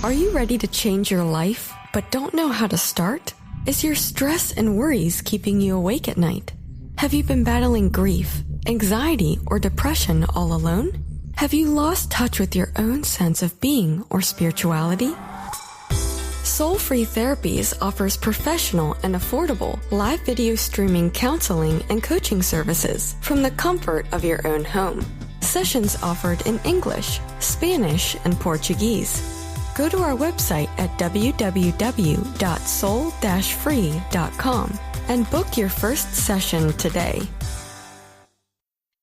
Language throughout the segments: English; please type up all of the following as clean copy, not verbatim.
Are you ready to change your life, but don't know how to start? Is your stress and worries keeping you awake at night? Have you been battling grief, anxiety, or depression all alone? Have you lost touch with your own sense of being or spirituality? Soul Free Therapies offers professional and affordable live video streaming counseling and coaching services from the comfort of your own home. Sessions offered in English, Spanish, and Portuguese. Go to our website at www.soul-free.com and book your first session today.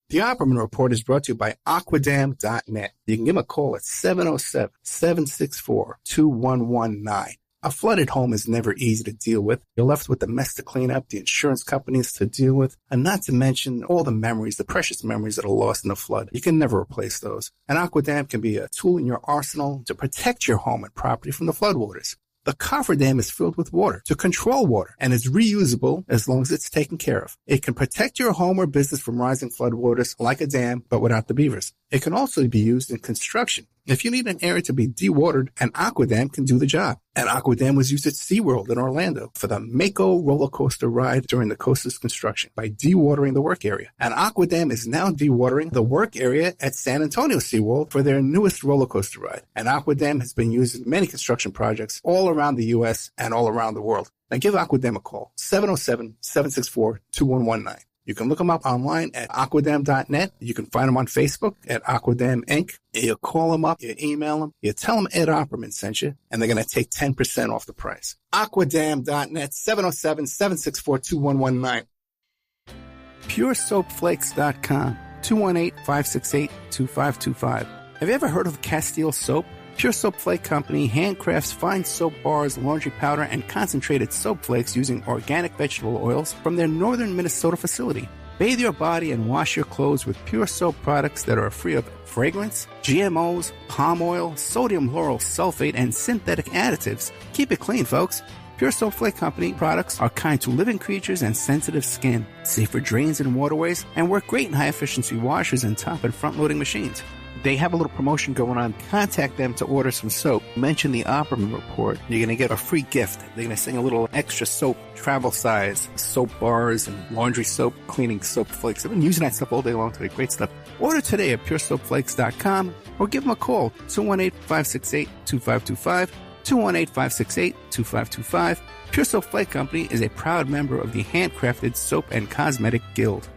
The Opperman Report is brought to you by aquadam.net. You can give them a call at 707-764-2119. A flooded home is never easy to deal with. You're left with the mess to clean up, the insurance companies to deal with, and not to mention all the memories, the precious memories that are lost in the flood. You can never replace those. And Aquadam can be a tool in your arsenal to protect your home and property from the floodwaters. The cofferdam is filled with water to control water and is reusable as long as it's taken care of. It can protect your home or business from rising floodwaters like a dam, but without the beavers. It can also be used in construction. If you need an area to be dewatered, an Aquadam can do the job. An Aquadam was used at SeaWorld in Orlando for the Mako roller coaster ride during the coaster's construction by dewatering the work area. An Aquadam is now dewatering the work area at San Antonio SeaWorld for their newest roller coaster ride. An Aquadam has been used in many construction projects all around the U.S. and all around the world. Now give Aquadam a call, 707-764-2119. You can look them up online at aquadam.net. You can find them on Facebook at Aquadam Inc. You call them up, you email them, you tell them Ed Opperman sent you, and they're going to take 10% off the price. Aquadam.net, 707-764-2119. PureSoapFlakes.com, 218-568-2525. Have you ever heard of Castile Soap? Pure Soap Flake Company handcrafts fine soap bars, laundry powder, and concentrated soap flakes using organic vegetable oils from their northern Minnesota facility. Bathe your body and wash your clothes with Pure Soap products that are free of fragrance, GMOs, palm oil, sodium lauryl sulfate, and synthetic additives. Keep it clean, folks. Pure Soap Flake Company products are kind to living creatures and sensitive skin, safe for drains and waterways, and work great in high-efficiency washers and top and front-loading machines. They have a little promotion going on. Contact them to order some soap. Mention the Opperman Report. You're going to get a free gift. They're going to send a little extra soap, travel size, soap bars and laundry soap, cleaning soap flakes. I've been using that stuff all day long today. Great stuff. Order today at puresoapflakes.com or give them a call, 218-568-2525, 218-568-2525. Pure Soap Flake Company is a proud member of the Handcrafted Soap and Cosmetic Guild.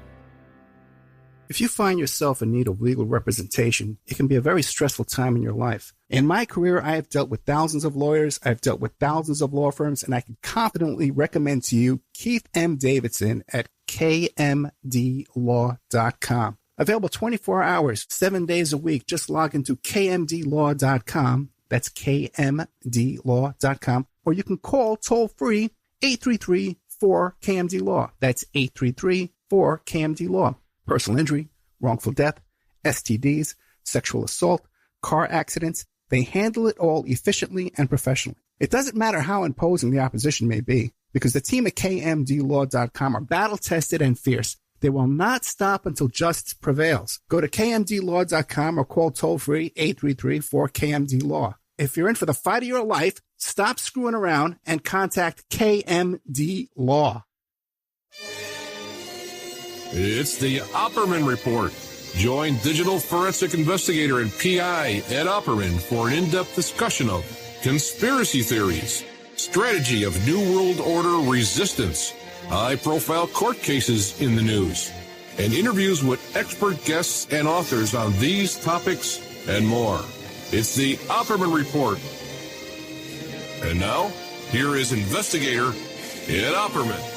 If you find yourself in need of legal representation, it can be a very stressful time in your life. In my career, I have dealt with thousands of lawyers, I've dealt with thousands of law firms, and I can confidently recommend to you Keith M. Davidson at kmdlaw.com. Available 24 hours, 7 days a week. Just log into kmdlaw.com. That's kmdlaw.com. Or you can call toll-free 833-4KMD-LAW. That's 833-4KMD-LAW. Personal injury, wrongful death, STDs, sexual assault, car accidents. They handle it all efficiently and professionally. It doesn't matter how imposing the opposition may be, because the team at kmdlaw.com are battle-tested and fierce. They will not stop until justice prevails. Go to kmdlaw.com or call toll-free 833-4KMD-LAW. If you're in for the fight of your life, stop screwing around and contact KMD Law. It's the Opperman Report. Join digital forensic investigator and PI Ed Opperman for an in-depth discussion of conspiracy theories, strategy of New World Order resistance, high-profile court cases in the news, and interviews with expert guests and authors on these topics and more. It's the Opperman Report. And now, here is investigator Ed Opperman.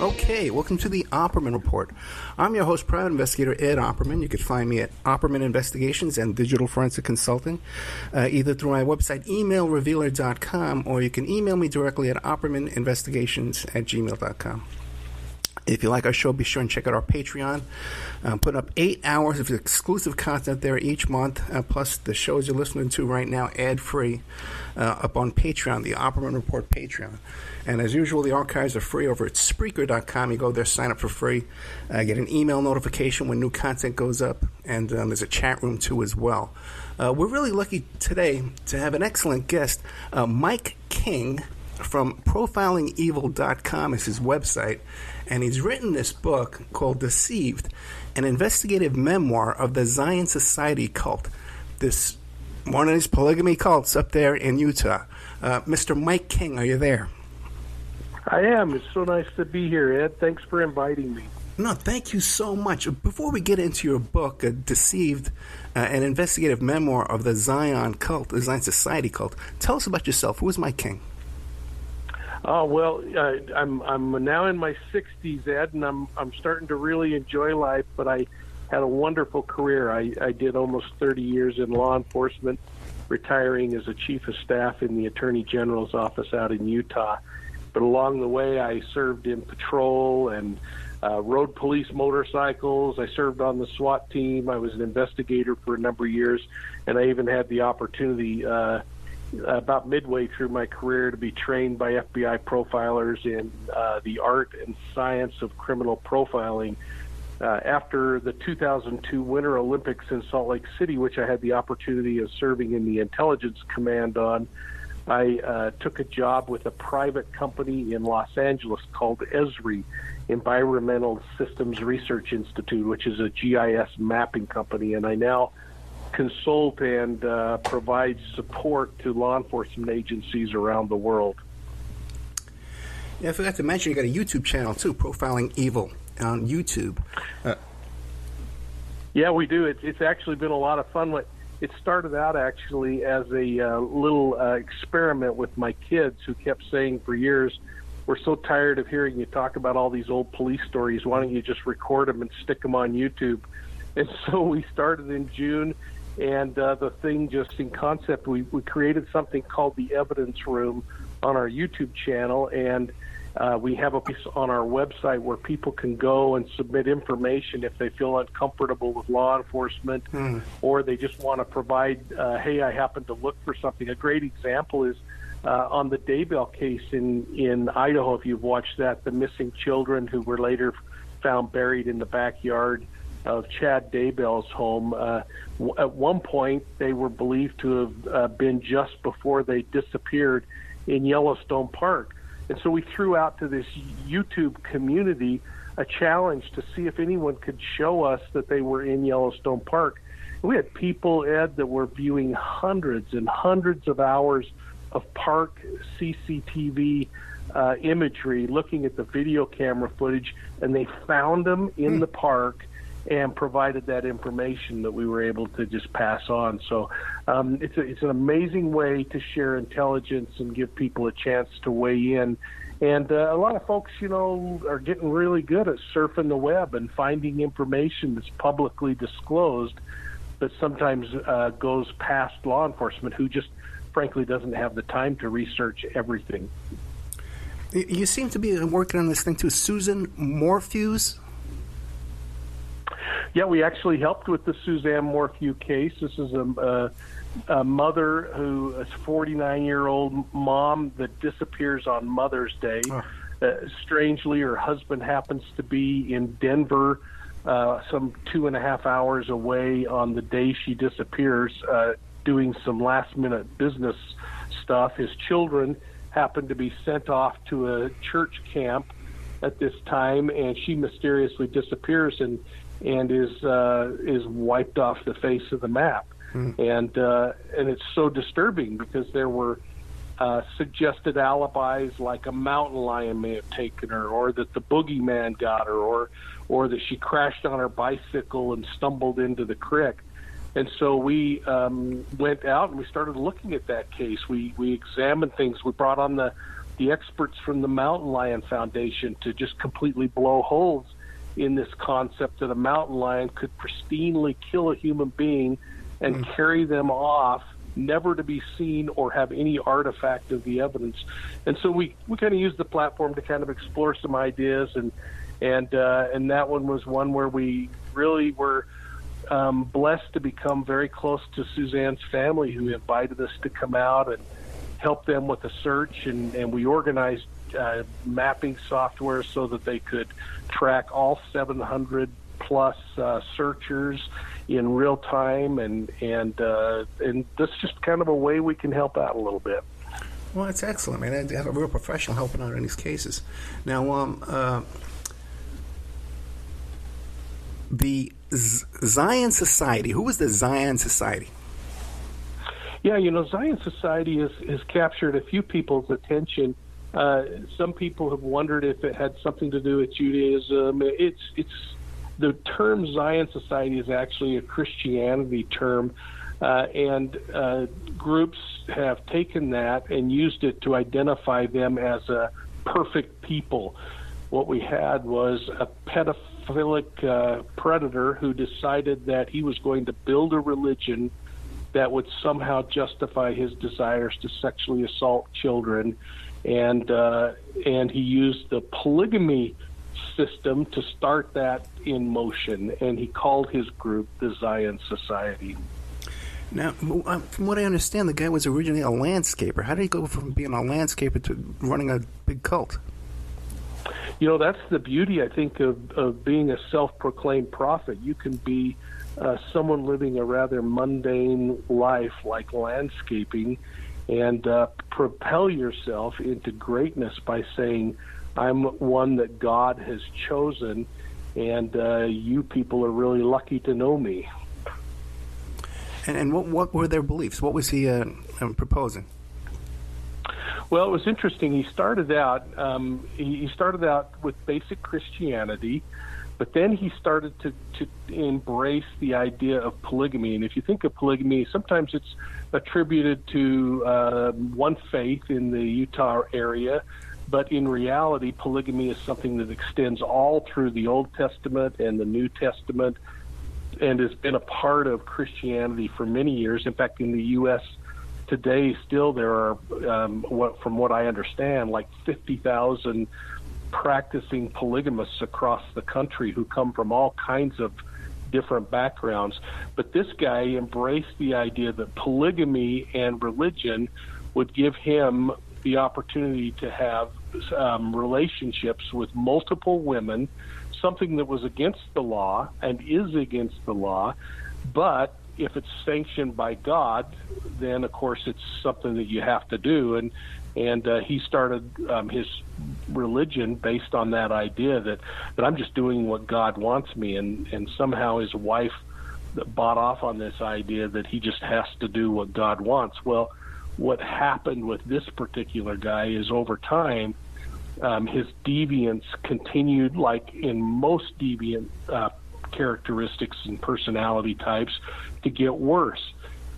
Okay, welcome to the Opperman Report. I'm your host, private investigator Ed Opperman. You can find me at Opperman Investigations and Digital Forensic Consulting, either through my website, emailrevealer.com, or you can email me directly at oppermaninvestigations@gmail.com. If you like our show, be sure and check out our Patreon. Putting up 8 hours of exclusive content there each month, plus the shows you're listening to right now, ad-free, up on Patreon, the Opperman Report Patreon. And as usual, the archives are free over at Spreaker.com. You go there, sign up for free, get an email notification when new content goes up, and there's a chat room too as well. We're really lucky today to have an excellent guest. Mike King from ProfilingEvil.com is his website, and he's written this book called Deceived, an investigative memoir of the Zion Society cult, this one of these polygamy cults up there in Utah. Mr. Mike King, are you there? I am. It's so nice to be here, Ed. Thanks for inviting me. No, thank you so much. Before we get into your book, Deceived, an investigative memoir of the Zion cult, the Zion Society cult, tell us about yourself. Who is Mike King? Oh, well, I'm now in my 60s, Ed, and I'm starting to really enjoy life, but I had a wonderful career. I did almost 30 years in law enforcement, retiring as a chief of staff in the Attorney General's office out in Utah. But along the way, I served in patrol and rode police motorcycles. I served on the SWAT team. I was an investigator for a number of years, and I even had the opportunity about midway through my career to be trained by FBI profilers in the art and science of criminal profiling. After the 2002 Winter Olympics in Salt Lake City, which I had the opportunity of serving in the intelligence command on, I took a job with a private company in Los Angeles called ESRI, Environmental Systems Research Institute, which is a GIS mapping company, and I now consult and provide support to law enforcement agencies around the world. Yeah, I forgot to mention you got a YouTube channel too, Profiling Evil on YouTube. Yeah, we do. It's actually been a lot of fun. It started out actually as a little experiment with my kids, who kept saying for years, "We're so tired of hearing you talk about all these old police stories. Why don't you just record them and stick them on YouTube?" And so we started in June, and the thing just in concept, we created something called the Evidence Room on our YouTube channel, and we have a piece on our website where people can go and submit information if they feel uncomfortable with law enforcement, or they just want to provide, hey, I happen to look for something. A great example is on the Daybell case in Idaho, if you've watched that, the missing children who were later found buried in the backyard of Chad Daybell's home. At one point, they were believed to have been just before they disappeared in Yellowstone Park. And so we threw out to this YouTube community a challenge to see if anyone could show us that they were in Yellowstone Park. We had people, Ed, that were viewing hundreds and hundreds of hours of park CCTV imagery, looking at the video camera footage, and they found them in the park and provided that information that we were able to just pass on. So it's an amazing way to share intelligence and give people a chance to weigh in. And a lot of folks, are getting really good at surfing the web and finding information that's publicly disclosed, but sometimes goes past law enforcement, who just frankly doesn't have the time to research everything. You seem to be working on this thing too, Susan Morphews. Yeah, we actually helped with the Suzanne Morphew case. This is a mother who is a 49-year-old mom that disappears on Mother's Day. Strangely, her husband happens to be in Denver, some 2.5 hours away on the day she disappears, doing some last-minute business stuff. His children happen to be sent off to a church camp at this time, and she mysteriously disappears and is wiped off the face of the map. And it's so disturbing because there were suggested alibis, like a mountain lion may have taken her, or that the boogeyman got her, or that she crashed on her bicycle and stumbled into the creek. And so we went out and we started looking at that case. We examined things. We brought on the experts from the Mountain Lion Foundation to just completely blow holes in this concept that a mountain lion could pristinely kill a human being and carry them off, never to be seen or have any artifact of the evidence. And so we kind of used the platform to kind of explore some ideas, and And that one was one where we really were blessed to become very close to Suzanne's family, who invited us to come out and help them with a search, and we organized mapping software so that they could track all 700 plus searchers in real time, and that's just kind of a way we can help out a little bit. Well, that's excellent, man. They have a real professional helping out in these cases. Now, the Zion Society. Who was the Zion Society? Yeah, Zion Society has captured a few people's attention. Some people have wondered if it had something to do with Judaism. It's the term Zion Society is actually a Christianity term, and groups have taken that and used it to identify them as a perfect people. What we had was a pedophilic predator who decided that he was going to build a religion that would somehow justify his desires to sexually assault children, and he used the polygamy system to start that in motion, and he called his group the Zion Society. Now, from what I understand, the guy was originally a landscaper. How did he go from being a landscaper to running a big cult? That's the beauty, I think, of being a self-proclaimed prophet. You can be someone living a rather mundane life like landscaping and propel yourself into greatness by saying, I'm one that God has chosen, and you people are really lucky to know me. And what were their beliefs? What was he proposing? Well, it was interesting. He started out with basic Christianity, but then he started to embrace the idea of polygamy. And if you think of polygamy, sometimes it's attributed to one faith in the Utah area, but in reality, polygamy is something that extends all through the Old Testament and the New Testament, and has been a part of Christianity for many years. In fact, in the U.S. today, still there are, from what I understand, like 50,000 practicing polygamists across the country who come from all kinds of different backgrounds. But this guy embraced the idea that polygamy and religion would give him the opportunity to have relationships with multiple women, something that was against the law and is against the law, but if it's sanctioned by God, then of course it's something that you have to do. And he started his religion based on that idea that I'm just doing what God wants me, and somehow his wife bought off on this idea that he just has to do what God wants. Well, what happened with this particular guy is over time, his deviance continued, like in most deviant characteristics and personality types, to get worse.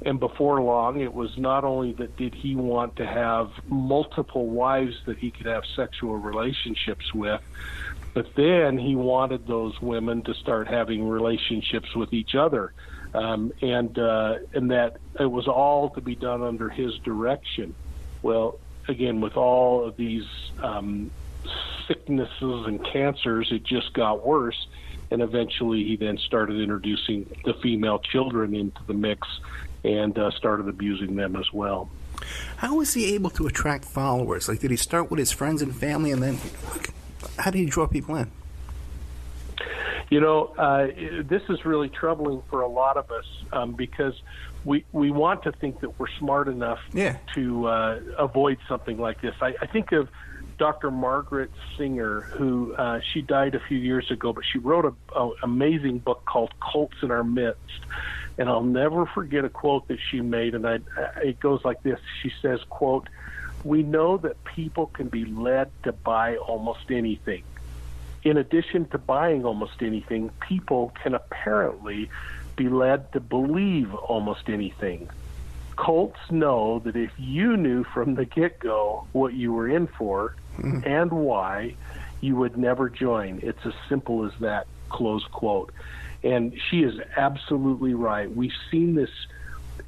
And before long, it was not only that did he want to have multiple wives that he could have sexual relationships with, but then he wanted those women to start having relationships with each other, and that it was all to be done under his direction. Well, again, with all of these sicknesses and cancers, it just got worse. And eventually he then started introducing the female children into the mix and started abusing them as well. How was he able to attract followers? Like, did he start with his friends and family, and then how did he draw people in? This is really troubling for a lot of us because we want to think that we're smart enough to avoid something like this. I think of Dr. Margaret Singer, who she died a few years ago, but she wrote an amazing book called Cults in Our Midst. And I'll never forget a quote that she made, and it goes like this. She says, quote, "We know that people can be led to buy almost anything. In addition to buying almost anything, people can apparently be led to believe almost anything. Cults know that if you knew from the get-go what you were in for and why, you would never join. It's as simple as that," close quote. And she is absolutely right. We've seen this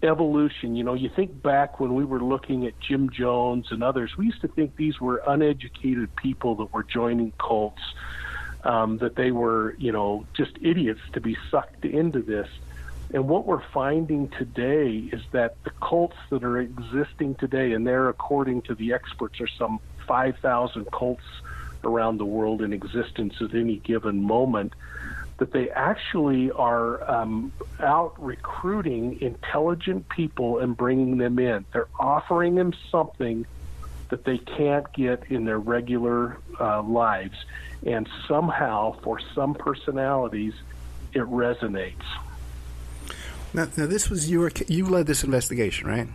evolution. You think back when we were looking at Jim Jones and others, we used to think these were uneducated people that were joining cults. that they were, just idiots to be sucked into this. And what we're finding today is that the cults that are existing today, and there, according to the experts, are some 5,000 cults around the world in existence at any given moment, that they actually are out recruiting intelligent people and bringing them in. They're offering them something that they can't get in their regular lives. And somehow, for some personalities, it resonates. Now this was you led this investigation, right?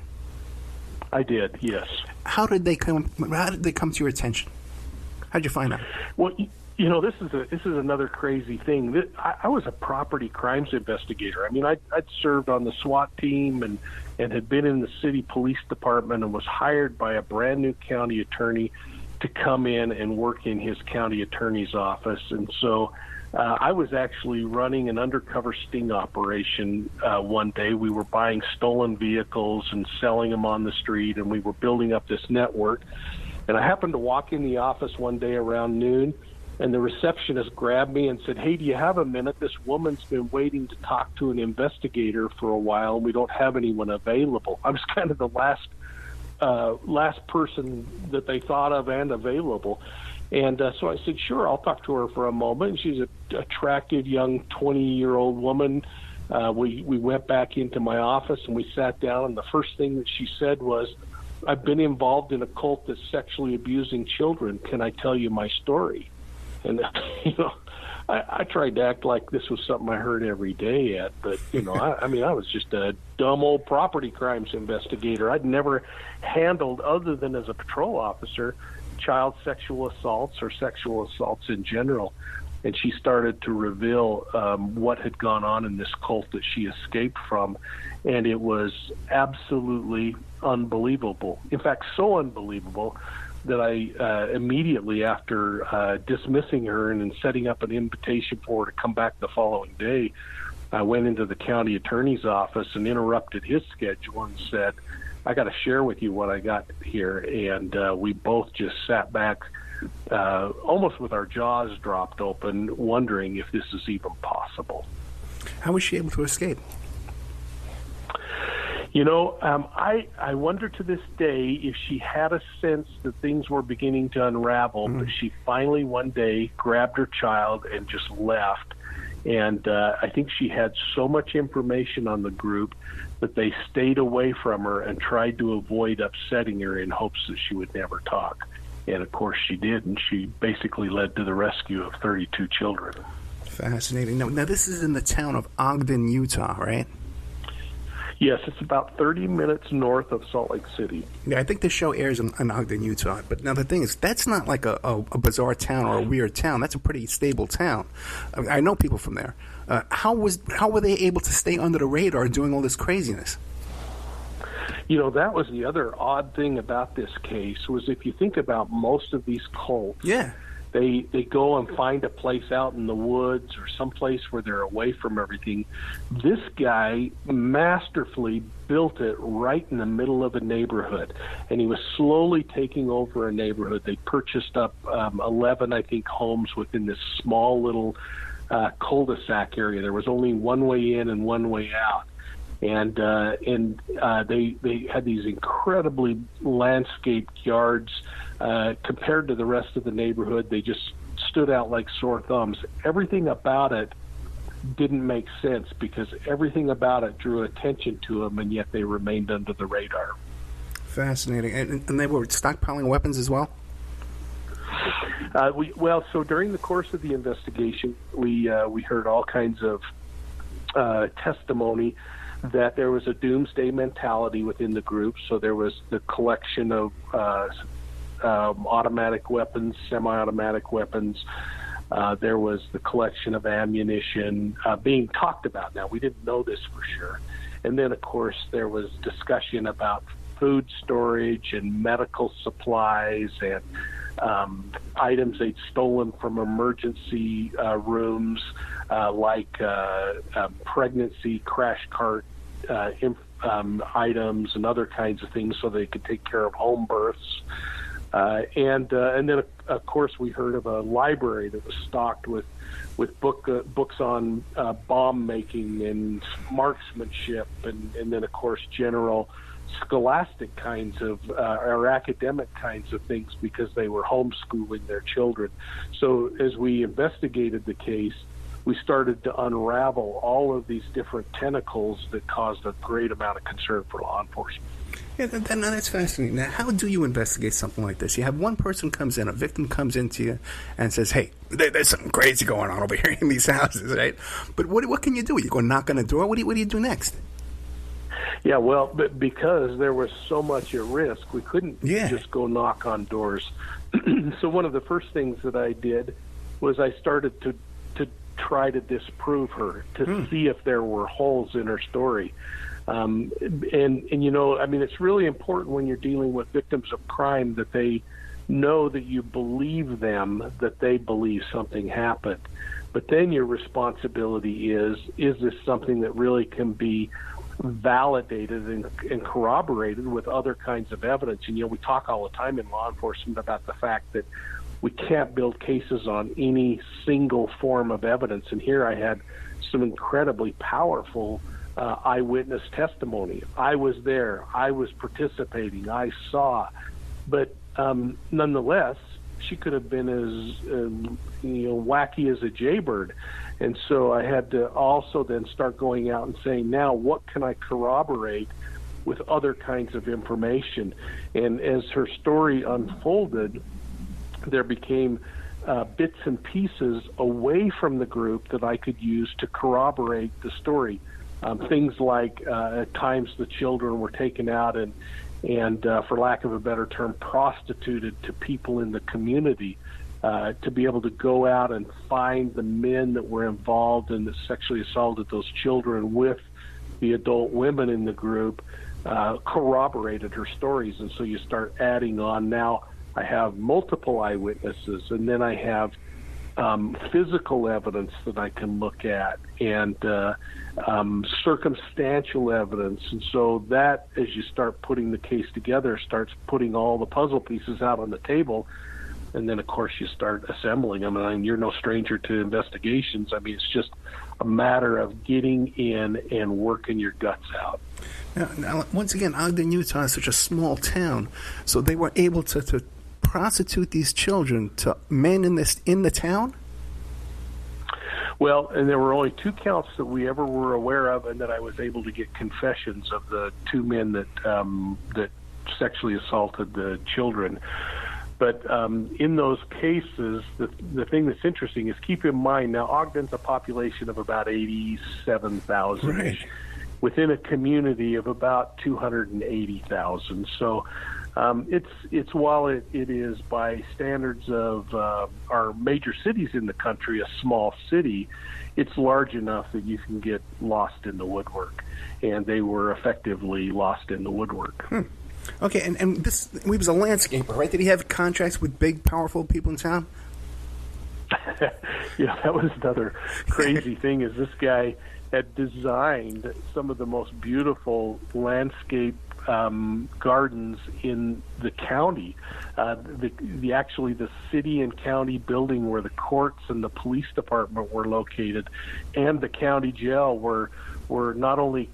I did, yes. How did they come to your attention? How did you find out? Well, this is another crazy thing. I was a property crimes investigator. I mean, I'd served on the SWAT team and had been in the city police department and was hired by a brand new county attorney to come in and work in his county attorney's office. And so I was actually running an undercover sting operation one day. We were buying stolen vehicles and selling them on the street, and we were building up this network. And I happened to walk in the office one day around noon, and the receptionist grabbed me and said, "Hey, do you have a minute? This woman's been waiting to talk to an investigator for a while, and we don't have anyone available." I was kind of the last person that they thought of and available. And so I said, "Sure, I'll talk to her for a moment." She's an attractive young 20-year-old woman. We went back into my office and we sat down, and the first thing that she said was, "I've been involved in a cult that's sexually abusing children. Can I tell you my story?" And, I tried to act like this was something I heard every day, Ed, but, I was just a dumb old property crimes investigator. I'd never handled, other than as a patrol officer, child sexual assaults or sexual assaults in general. And she started to reveal what had gone on in this cult that she escaped from, and it was absolutely unbelievable. In fact, so unbelievable that I immediately, after dismissing her and setting up an invitation for her to come back the following day, I went into the county attorney's office and interrupted his schedule and said, "I got to share with you what I got here." And we both just sat back almost with our jaws dropped open, wondering if this is even possible. How was she able to escape? I wonder to this day if she had a sense that things were beginning to unravel, but she finally one day grabbed her child and just left. And I think she had so much information on the group that they stayed away from her and tried to avoid upsetting her in hopes that she would never talk. And, of course, she did, and she basically led to the rescue of 32 children. Fascinating. Now this is in the town of Ogden, Utah, right? Yes, it's about 30 minutes north of Salt Lake City. Yeah, I think the show airs in Ogden, Utah. But now the thing is, that's not like a bizarre town or a weird town. That's a pretty stable town. I know people from there. How were they able to stay under the radar doing all this craziness? That was the other odd thing about this case, was if you think about most of these cults, they go and find a place out in the woods or someplace where they're away from everything. This guy masterfully built it right in the middle of a neighborhood, and he was slowly taking over a neighborhood. They purchased up 11, I think, homes within this small little cul-de-sac area. There was only one way in and one way out. And they had these incredibly landscaped yards compared to the rest of the neighborhood. They just stood out like sore thumbs. Everything about it didn't make sense because everything about it drew attention to them, and yet they remained under the radar. Fascinating. And they were stockpiling weapons as well? So during the course of the investigation, we heard all kinds of testimony that there was a doomsday mentality within the group. So there was the collection of automatic weapons, semi-automatic weapons. There was the collection of ammunition being talked about. Now, we didn't know this for sure. And then, of course, there was discussion about food storage and medical supplies and items they'd stolen from emergency rooms, like pregnancy crash cart items and other kinds of things so they could take care of home births. And then of course we heard of a library that was stocked with books on bomb making and marksmanship, and then of course general scholastic kinds of or academic kinds of things, because they were homeschooling their children. So as we investigated the case, we started to unravel all of these different tentacles that caused a great amount of concern for law enforcement. Yeah, that's fascinating. Now, how do you investigate something like this? You have one person comes in, a victim comes into you and says, hey, there's something crazy going on over here in these houses, right? But what can you do? You go knock on the door? What do you do next? Yeah, well, but because there was so much at risk, we couldn't just go knock on doors. So one of the first things that I did was I started to try to disprove her, to see if there were holes in her story. And you know, I mean, it's really important when you're dealing with victims of crime that they know that you believe them, that they believe something happened. But then your responsibility is this something that really can be validated and corroborated with other kinds of evidence? And, you know, we talk all the time in law enforcement about the fact that we can't build cases on any single form of evidence. And here I had some incredibly powerful eyewitness testimony. I was there. I was participating. I saw. But nonetheless, she could have been as wacky as a jaybird. And so I had to also then start going out and saying, now what can I corroborate with other kinds of information? And as her story unfolded, there became bits and pieces away from the group that I could use to corroborate the story. Things like at times the children were taken out and for lack of a better term, prostituted to people in the community, to be able to go out and find the men that were involved and that sexually assaulted those children with the adult women in the group, corroborated her stories. And so you start adding on. Now I have multiple eyewitnesses, and then I have physical evidence that I can look at, and circumstantial evidence. And so that, as you start putting the case together, starts putting all the puzzle pieces out on the table. And then, of course, you start assembling them. And you're no stranger to investigations. I mean, it's just a matter of getting in and working your guts out. Now, once again, Ogden, Utah is such a small town, so they were able to prostitute these children to men in the town? Well, and there were only 2 counts that we ever were aware of, and that I was able to get confessions of the 2 men that sexually assaulted the children. But in those cases, the thing that's interesting is, keep in mind, now Ogden's a population of about 87,000, right, within a community of about 280,000. So it's while it is by standards of our major cities in the country a small city, it's large enough that you can get lost in the woodwork, and they were effectively lost in the woodwork. Okay, and this, he was a landscaper, right? Did he have contracts with big, powerful people in town? Yeah, that was another crazy thing, is this guy had designed some of the most beautiful landscape gardens in the county. The city and county building where the courts and the police department were located, and the county jail were not only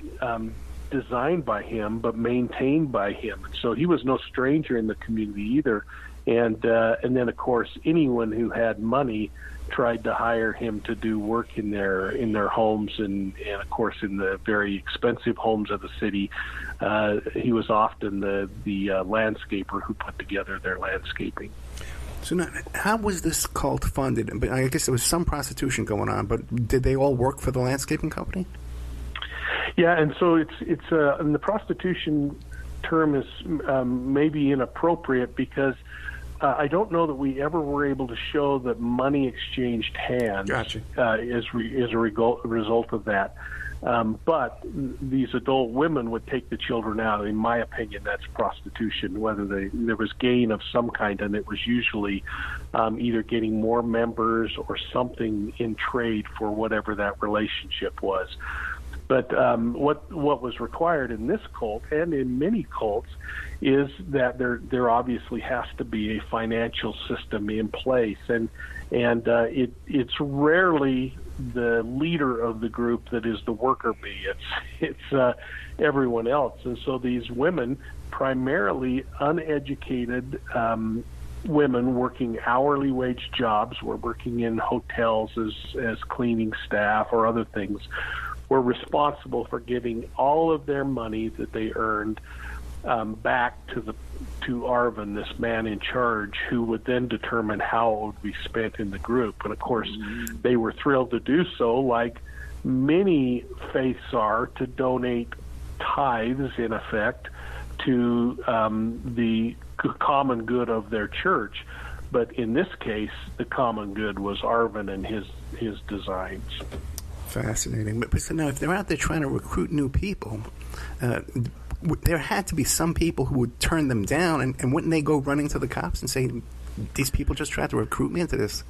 designed by him but maintained by him. So he was no stranger in the community either. And then of course anyone who had money tried to hire him to do work in their homes, and of course in the very expensive homes of the city. He was often the landscaper who put together their landscaping. So now, how was this cult funded? I guess there was some prostitution going on, but did they all work for the landscaping company? Yeah, and so it's and the prostitution term is maybe inappropriate, because I don't know that we ever were able to show that money exchanged hands. Gotcha. As a result of that. But these adult women would take the children out. In my opinion, that's prostitution, whether there was gain of some kind, and it was usually either getting more members or something in trade for whatever that relationship was. But what was required in this cult and in many cults is that there obviously has to be a financial system in place, and it's rarely the leader of the group that is the worker bee. It's everyone else, and so these women, primarily uneducated women working hourly wage jobs, were working in hotels as cleaning staff or other things, were responsible for giving all of their money that they earned back to Arvin, this man in charge, who would then determine how it would be spent in the group. And of course, they were thrilled to do so, like many faiths are, to donate tithes, in effect, to the common good of their church. But in this case, the common good was Arvin and his designs. Fascinating. But so now, if they're out there trying to recruit new people, there had to be some people who would turn them down, and wouldn't they go running to the cops and say, these people just tried to recruit me into this?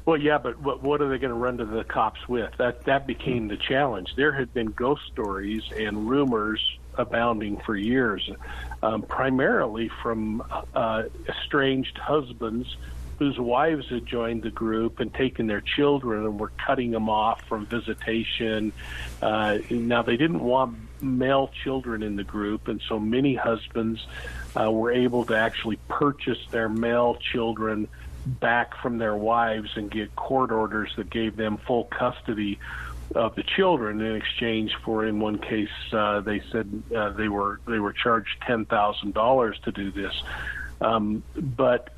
Well, yeah, but what are they going to run to the cops with? That became the challenge. There had been ghost stories and rumors abounding for years, primarily from estranged husbands whose wives had joined the group and taken their children and were cutting them off from visitation. Now, they didn't want male children in the group, and so many husbands were able to actually purchase their male children back from their wives and get court orders that gave them full custody of the children in exchange for, in one case, they said they were charged $10,000 to do this. But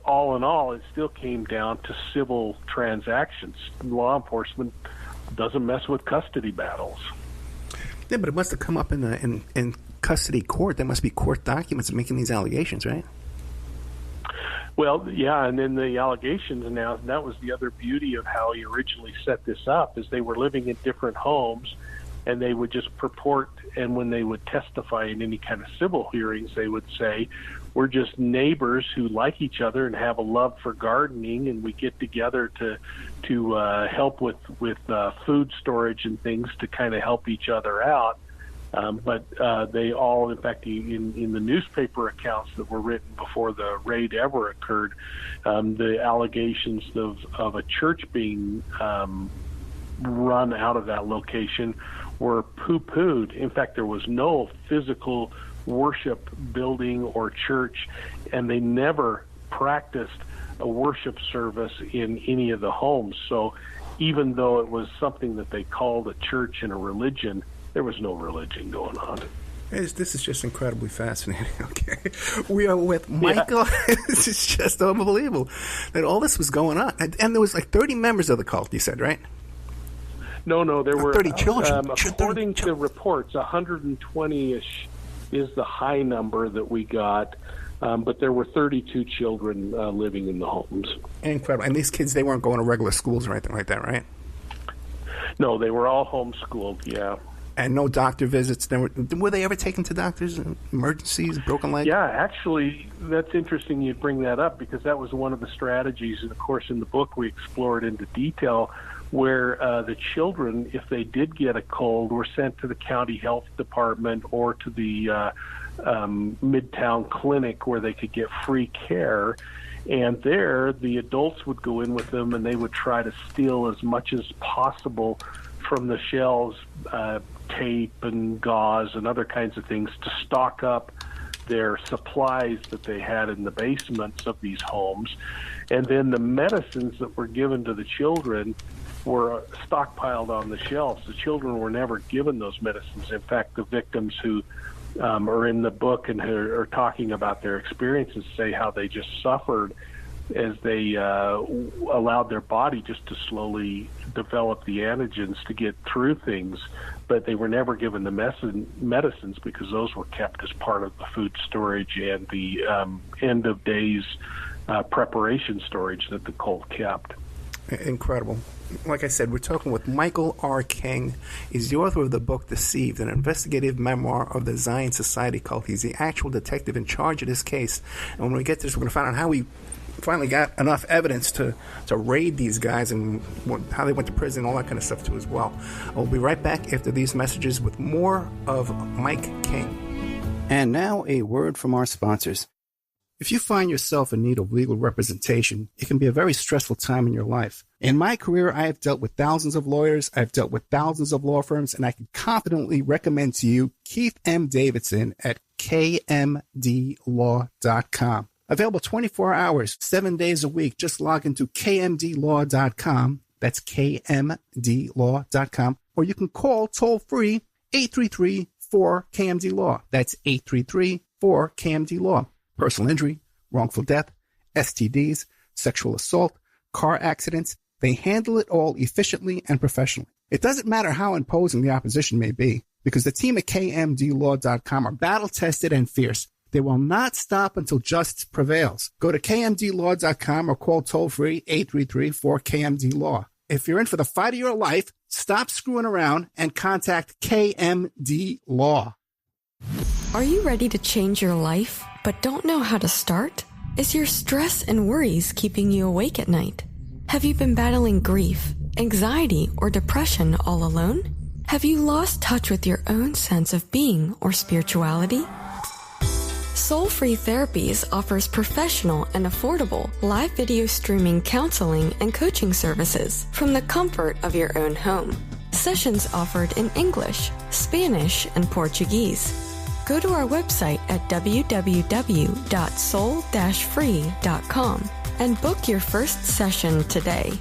all in all, it still came down to civil transactions. Law enforcement doesn't mess with custody battles. Yeah, but it must have come up in custody court. There must be court documents making these allegations, right? Well, yeah, and then the allegations now, that was the other beauty of how he originally set this up, is they were living in different homes, and they would just purport, and when they would testify in any kind of civil hearings, they would say, we're just neighbors who like each other and have a love for gardening, and we get together to help with food storage and things to kind of help each other out. But they all, in fact, in the newspaper accounts that were written before the raid ever occurred, the allegations of a church being run out of that location were poo-pooed. In fact, there was no physical worship building or church, and they never practiced a worship service in any of the homes. So even though it was something that they called a church and a religion, there was no religion going on. This is just incredibly fascinating. Okay, we are with Michael. Yeah. This is just unbelievable that all this was going on, and there was like 30 members of the cult. You said, right? No, there were 30 children. According to reports, 120-ish is the high number that we got, but there were 32 children living in the homes. Incredible. And these kids, they weren't going to regular schools or anything like that, right? No, they were all homeschooled. Yeah. And no doctor visits. Were they ever taken to doctors? Emergencies, broken leg? Yeah, actually, that's interesting you bring that up, because that was one of the strategies. And, of course, in the book we explored into detail where the children, if they did get a cold, were sent to the county health department or to the Midtown clinic where they could get free care. And there, the adults would go in with them, and they would try to steal as much as possible from the shelves, tape and gauze and other kinds of things, to stock up their supplies that they had in the basements of these homes. And then the medicines that were given to the children were stockpiled on the shelves. The children were never given those medicines. In fact, the victims who are in the book and who are talking about their experiences say how they just suffered as they allowed their body just to slowly develop the antigens to get through things, but they were never given the medicines because those were kept as part of the food storage and the end of days preparation storage that the cult kept. Incredible. Like I said, we're talking with Michael R. King. He's the author of the book Deceived, an investigative memoir of the Zion Society cult. He's the actual detective in charge of this case. And when we get to this, we're going to find out how he finally got enough evidence to raid these guys and how they went to prison, all that kind of stuff too as well. I'll be right back after these messages with more of Mike King. And now a word from our sponsors. If you find yourself in need of legal representation, it can be a very stressful time in your life. In my career, I have dealt with thousands of lawyers, I've dealt with thousands of law firms, and I can confidently recommend to you Keith M. Davidson at kmdlaw.com. Available 24 hours, 7 days a week. Just log into kmdlaw.com. That's kmdlaw.com. Or you can call toll-free 833-4KMD-LAW. That's 833-4KMD-LAW. Personal injury, wrongful death, STDs, sexual assault, car accidents. They handle it all efficiently and professionally. It doesn't matter how imposing the opposition may be, because the team at kmdlaw.com are battle-tested and fierce. They will not stop until justice prevails. Go to kmdlaw.com or call toll-free 833-4KMD-LAW. If you're in for the fight of your life, stop screwing around and contact KMD Law. Are you ready to change your life, but don't know how to start? Is your stress and worries keeping you awake at night? Have you been battling grief, anxiety, or depression all alone? Have you lost touch with your own sense of being or spirituality? Soul Free Therapies offers professional and affordable live video streaming counseling and coaching services from the comfort of your own home. Sessions offered in English, Spanish, and Portuguese. Go to our website at www.soul-free.com and book your first session today.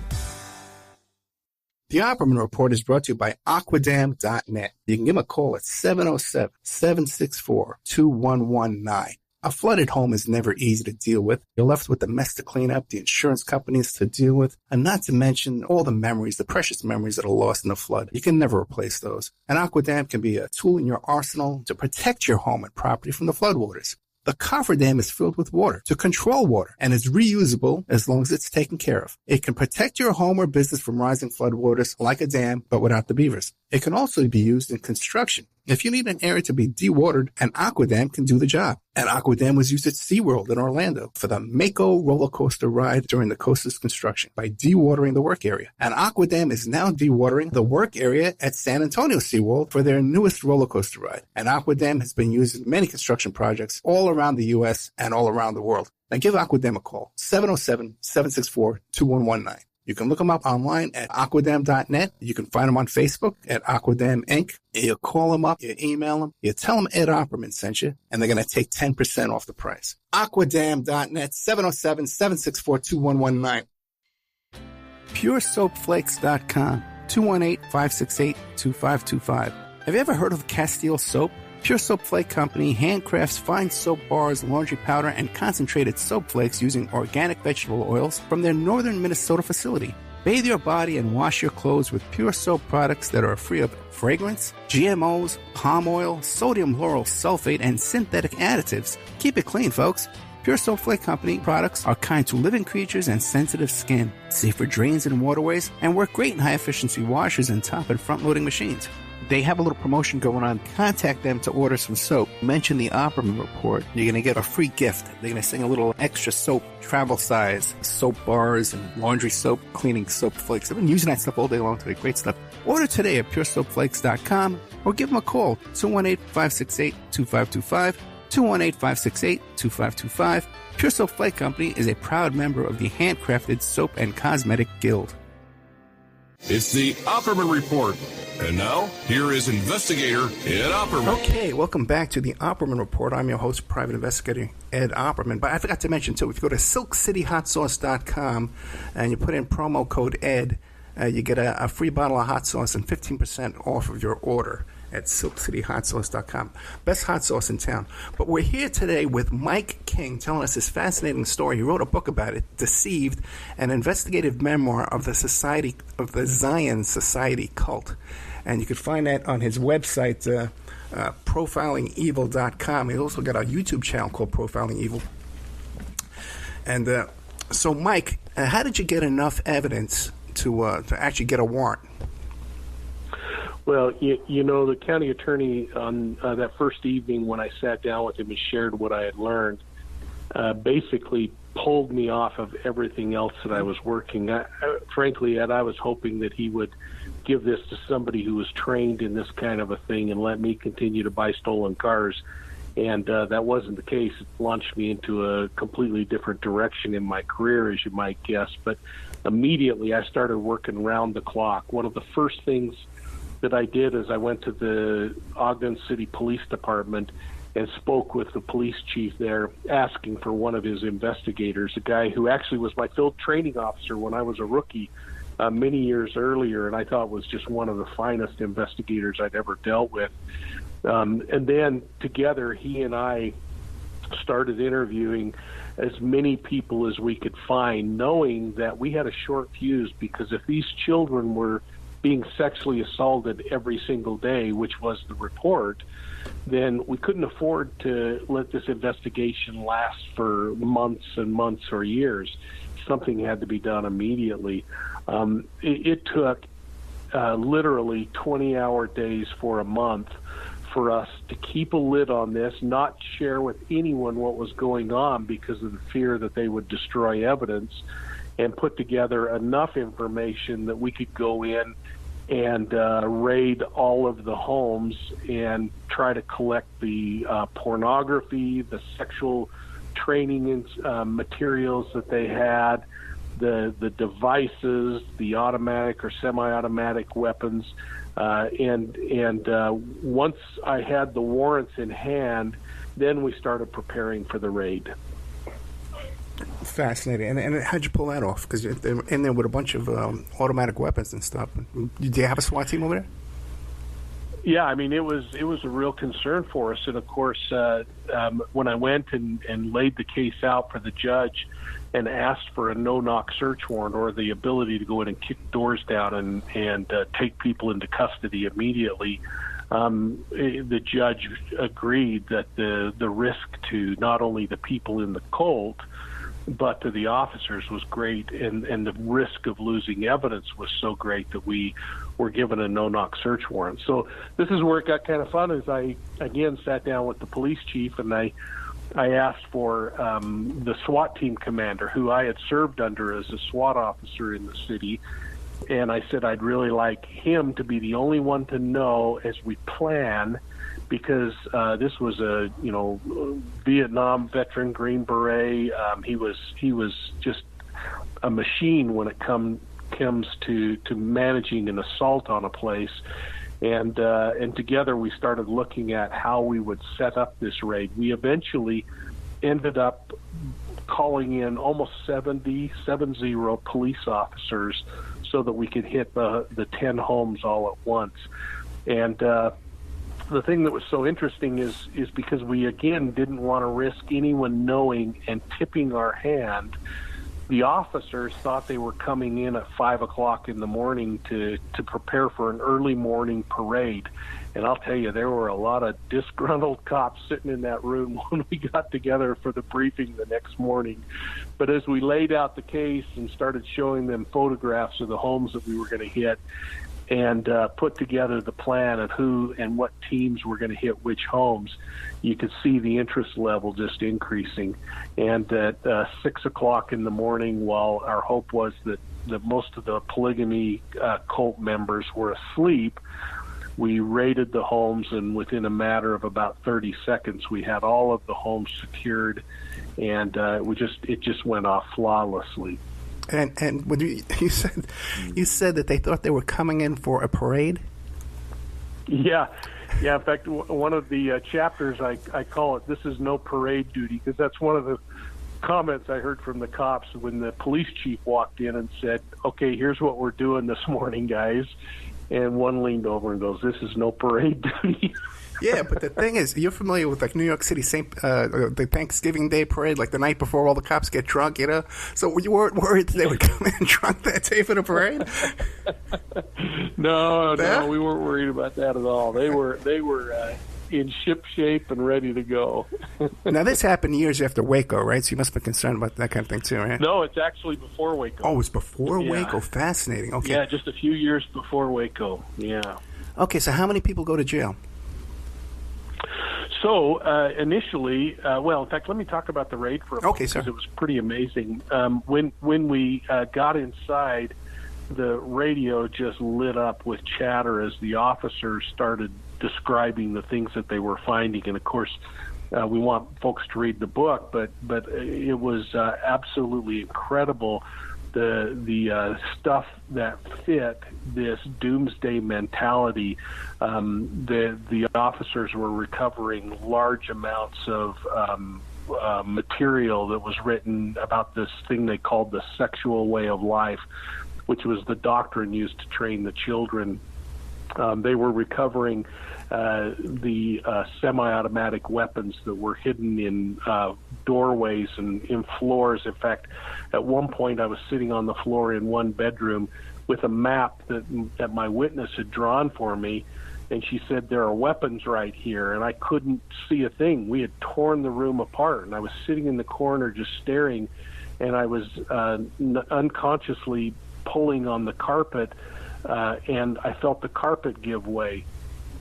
The Opperman Report is brought to you by aquadam.net. You can give them a call at 707-764-2119. A flooded home is never easy to deal with. You're left with the mess to clean up, the insurance companies to deal with, and not to mention all the memories, the precious memories that are lost in the flood. You can never replace those. And Aquadam can be a tool in your arsenal to protect your home and property from the floodwaters. The cofferdam is filled with water to control water and is reusable as long as it's taken care of. It can protect your home or business from rising floodwaters like a dam, but without the beavers. It can also be used in construction. If you need an area to be dewatered, an Aquadam can do the job. An Aquadam was used at SeaWorld in Orlando for the Mako roller coaster ride during the coaster's construction by dewatering the work area. An Aquadam is now dewatering the work area at San Antonio SeaWorld for their newest roller coaster ride. An Aquadam has been used in many construction projects all around the U.S. and all around the world. Now give Aquadam a call, 707-764-2119. You can look them up online at aquadam.net. You can find them on Facebook at Aquadam Inc. You call them up, you email them, you tell them Ed Opperman sent you, and they're going to take 10% off the price. Aquadam.net, 707-764-2119. PureSoapFlakes.com, 218-568-2525. Have you ever heard of Castile Soap? Pure Soap Flake Company handcrafts fine soap bars, laundry powder, and concentrated soap flakes using organic vegetable oils from their northern Minnesota facility. Bathe your body and wash your clothes with pure soap products that are free of fragrance, GMOs, palm oil, sodium lauryl sulfate, and synthetic additives. Keep it clean, folks. Pure Soap Flake Company products are kind to living creatures and sensitive skin, safe for drains and waterways, and work great in high-efficiency washers and top and front-loading machines. They have a little promotion going on. Contact them to order some soap. Mention the Opperman Report. You're going to get a free gift. They're going to sing a little extra soap, travel size, soap bars and laundry soap, cleaning soap flakes. I've been using that stuff all day long today. Great stuff. Order today at puresoapflakes.com or give them a call, 218-568-2525, 218-568-2525. Pure Soap Flake Company is a proud member of the Handcrafted Soap and Cosmetic Guild. It's the Opperman Report. And now, here is investigator Ed Opperman. Okay, welcome back to the Opperman Report. I'm your host, private investigator Ed Opperman. But I forgot to mention, too, if you go to silkcityhotsauce.com and you put in promo code ED, you get a free bottle of hot sauce and 15% off of your order at silkcityhotsauce.com. Best hot sauce in town. But we're here today with Mike King telling us this fascinating story. He wrote a book about it, Deceived, an investigative memoir of the Society of the Zion Society cult. And you can find that on his website, profilingevil.com. He's also got a YouTube channel called Profiling Evil. And so, Mike, how did you get enough evidence to actually get a warrant? Well, you know, the county attorney on that first evening when I sat down with him and shared what I had learned, basically pulled me off of everything else that I was working. Frankly, Ed, I was hoping that he would give this to somebody who was trained in this kind of a thing and let me continue to buy stolen cars. And that wasn't the case. It launched me into a completely different direction in my career, as you might guess. But immediately I started working round the clock. One of the first things that I did is I went to the Ogden City Police Department and spoke with the police chief there, asking for one of his investigators, a guy who actually was my field training officer when I was a rookie many years earlier, and I thought was just one of the finest investigators I'd ever dealt with. And then together, he and I started interviewing as many people as we could find, knowing that we had a short fuse, because if these children were being sexually assaulted every single day, which was the report, then we couldn't afford to let this investigation last for months and months or years. Something had to be done immediately. It took literally 20-hour days for a month for us to keep a lid on this, not share with anyone what was going on because of the fear that they would destroy evidence, and put together enough information that we could go in and raid all of the homes and try to collect the pornography, the sexual training materials that they had, the devices, the automatic or semi-automatic weapons. And once I had the warrants in hand, then we started preparing for the raid. Fascinating. And how'd you pull that off? Because you're in there with a bunch of automatic weapons and stuff. Did you have a SWAT team over there? Yeah, I mean, it was a real concern for us. And, of course, when I went and laid the case out for the judge and asked for a no-knock search warrant, or the ability to go in and kick doors down and take people into custody immediately, the judge agreed that the risk to not only the people in the cult but to the officers was great, and the risk of losing evidence was so great that we were given a no-knock search warrant. So this is where it got kind of fun, as I, again, sat down with the police chief, and I asked for the SWAT team commander, who I had served under as a SWAT officer in the city, and I said I'd really like him to be the only one to know as we plan, because this was a Vietnam veteran, Green Beret. He was just a machine when it comes to managing an assault on a place, and together we started looking at how we would set up this raid. We eventually ended up calling in almost 70 police officers so that we could hit the 10 homes all at once. And the thing that was so interesting is because we, again, didn't want to risk anyone knowing and tipping our hand, the officers thought they were coming in at 5 o'clock in the morning to prepare for an early morning parade. And I'll tell you, there were a lot of disgruntled cops sitting in that room when we got together for the briefing the next morning. But as we laid out the case and started showing them photographs of the homes that we were going to hit, and put together the plan of who and what teams were going to hit which homes, you could see the interest level just increasing. And at 6 o'clock in the morning, while our hope was that most of the polygamy cult members were asleep, we raided the homes, and within a matter of about 30 seconds, we had all of the homes secured, and it just went off flawlessly. And when you said that they thought they were coming in for a parade? Yeah. In fact, one of the chapters, I call it, "This is no parade duty," because that's one of the comments I heard from the cops when the police chief walked in and said, "Okay, here's what we're doing this morning, guys." And one leaned over and goes, "This is no parade duty." Yeah, but the thing is, you're familiar with, like, New York City, the Thanksgiving Day parade, like the night before all the cops get drunk, you know? So you weren't worried that they would come in drunk that day for the parade? No, we weren't worried about that at all. They were in ship shape and ready to go. Now, this happened years after Waco, right? So you must be concerned about that kind of thing too, right? No, it's actually before Waco. Oh, it's before Waco. Fascinating. Okay. Yeah, just a few years before Waco. Yeah. Okay, so how many people go to jail? So initially, in fact, let me talk about the raid for a moment, because it was pretty amazing. When we got inside, the radio just lit up with chatter as the officers started describing the things that they were finding. And of course, we want folks to read the book, but it was absolutely incredible. The stuff that fit this doomsday mentality. The officers were recovering large amounts of material that was written about this thing they called the sexual way of life, which was the doctrine used to train the children. They were recovering the semi-automatic weapons that were hidden in doorways and in floors. In fact, at one point I was sitting on the floor in one bedroom with a map that my witness had drawn for me, and she said, "There are weapons right here," and I couldn't see a thing. We had torn the room apart, and I was sitting in the corner just staring, and I was unconsciously pulling on the carpet, and I felt the carpet give way,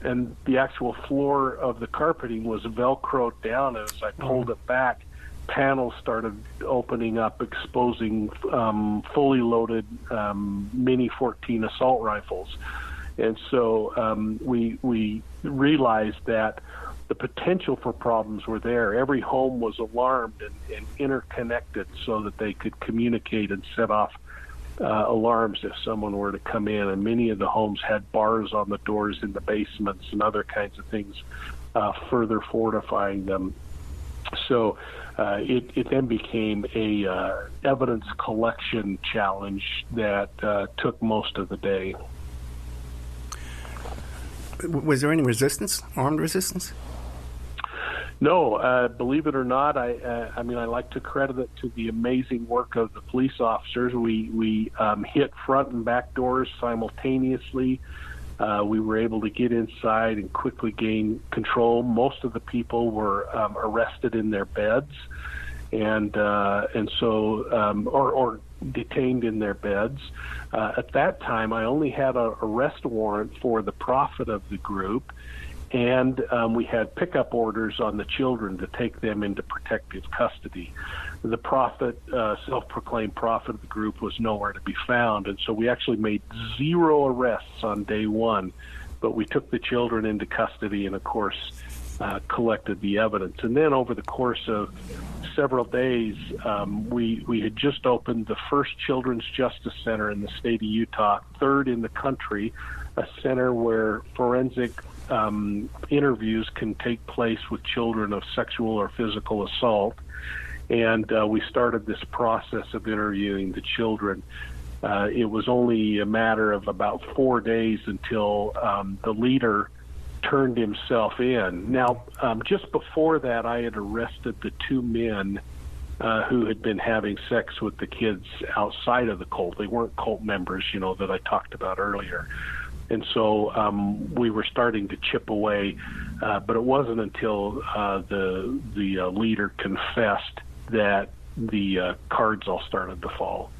and the actual floor of the carpeting was velcroed down. As I pulled it back, panels started opening up, exposing fully loaded Mini 14 assault rifles. And so we realized that the potential for problems were there. Every home was alarmed and interconnected so that they could communicate and set off alarms if someone were to come in. And many of the homes had bars on the doors in the basements and other kinds of things, further fortifying them. So it then became a evidence collection challenge that took most of the day. Was there any resistance, armed resistance? No, believe it or not, I mean, I like to credit it to the amazing work of the police officers. We hit front and back doors simultaneously. We were able to get inside and quickly gain control. Most of the people were arrested in their beds, and so or detained in their beds. At that time, I only had an arrest warrant for the prophet of the group, and we had pickup orders on the children to take them into protective custody. The prophet, self-proclaimed prophet of the group, was nowhere to be found, and so we actually made 0 arrests on day one, but we took the children into custody and, of course, collected the evidence. And then over the course of several days, we had just opened the first Children's Justice Center in the state of Utah, third in the country, a center where forensic interviews can take place with children of sexual or physical assault. And we started this process of interviewing the children. It was only a matter of about 4 days until the leader turned himself in. Now, just before that, I had arrested the 2 men who had been having sex with the kids outside of the cult. They weren't cult members, that I talked about earlier. And so we were starting to chip away, but it wasn't until the leader confessed that the cards all started to fall.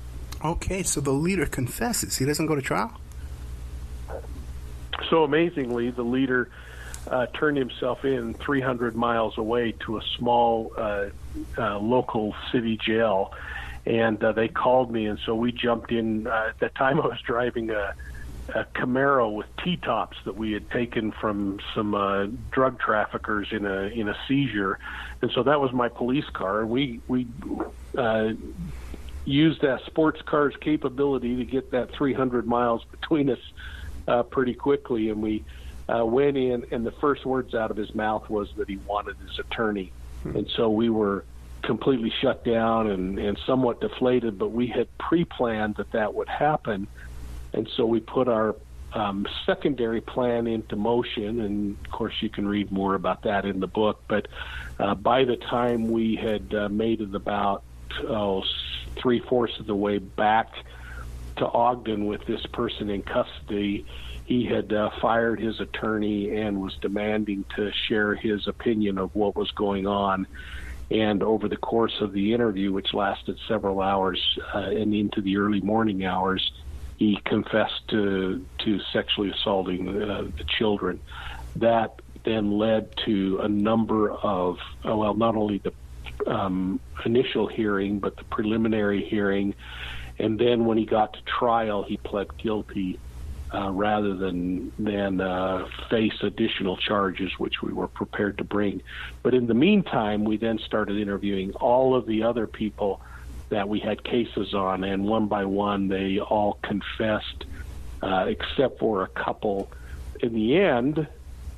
Okay, so the leader confesses. He doesn't go to trial? So amazingly, the leader turned himself in 300 miles away to a small local city jail, and they called me, and so we jumped in. At that time, I was driving a Camaro with T-tops that we had taken from some drug traffickers in a seizure, and so that was my police car. We used that sports car's capability to get that 300 miles between us pretty quickly, and we went in, and the first words out of his mouth was that he wanted his attorney. And so we were completely shut down and somewhat deflated, but we had pre-planned that would happen. And so we put our secondary plan into motion, and of course you can read more about that in the book. But by the time we had made it about 3/4 of the way back to Ogden with this person in custody, he had fired his attorney and was demanding to share his opinion of what was going on. And over the course of the interview, which lasted several hours and into the early morning hours, he confessed to sexually assaulting the children. That then led to a number of, not only the initial hearing, but the preliminary hearing. And then when he got to trial, he pled guilty rather than face additional charges, which we were prepared to bring. But in the meantime, we then started interviewing all of the other people that we had cases on, and one by one, they all confessed, except for a couple. In the end,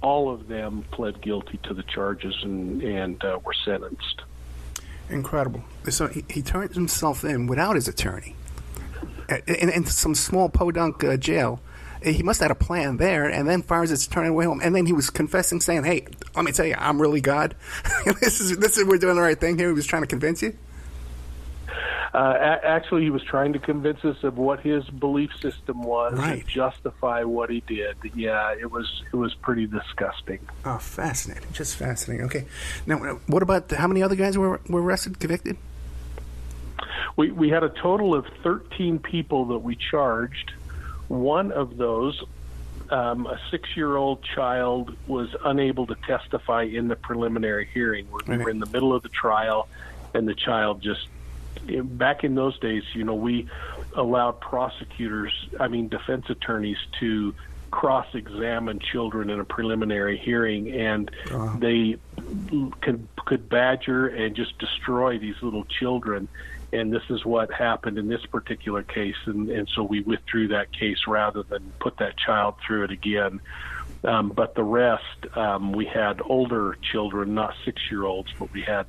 all of them pled guilty to the charges and were sentenced. Incredible. So he turned himself in without his attorney in some small podunk jail. He must have had a plan there, and then fires his attorney away home. And then he was confessing, saying, "Hey, let me tell you, I'm really God. This is we're doing the right thing here." He was trying to convince you. Actually, he was trying to convince us of what his belief system was right. and justify what he did. Yeah, it was pretty disgusting. Oh, fascinating. Just fascinating. Okay. Now, what about how many other guys were arrested, convicted? We had a total of 13 people that we charged. One of those, a 6-year-old child, was unable to testify in the preliminary hearing. We were in the middle of the trial, and the child just... Back in those days, we allowed defense attorneys to cross-examine children in a preliminary hearing, and they could badger and just destroy these little children. And this is what happened in this particular case, and so we withdrew that case rather than put that child through it again. But the rest, we had older children, not 6-year-olds, but we had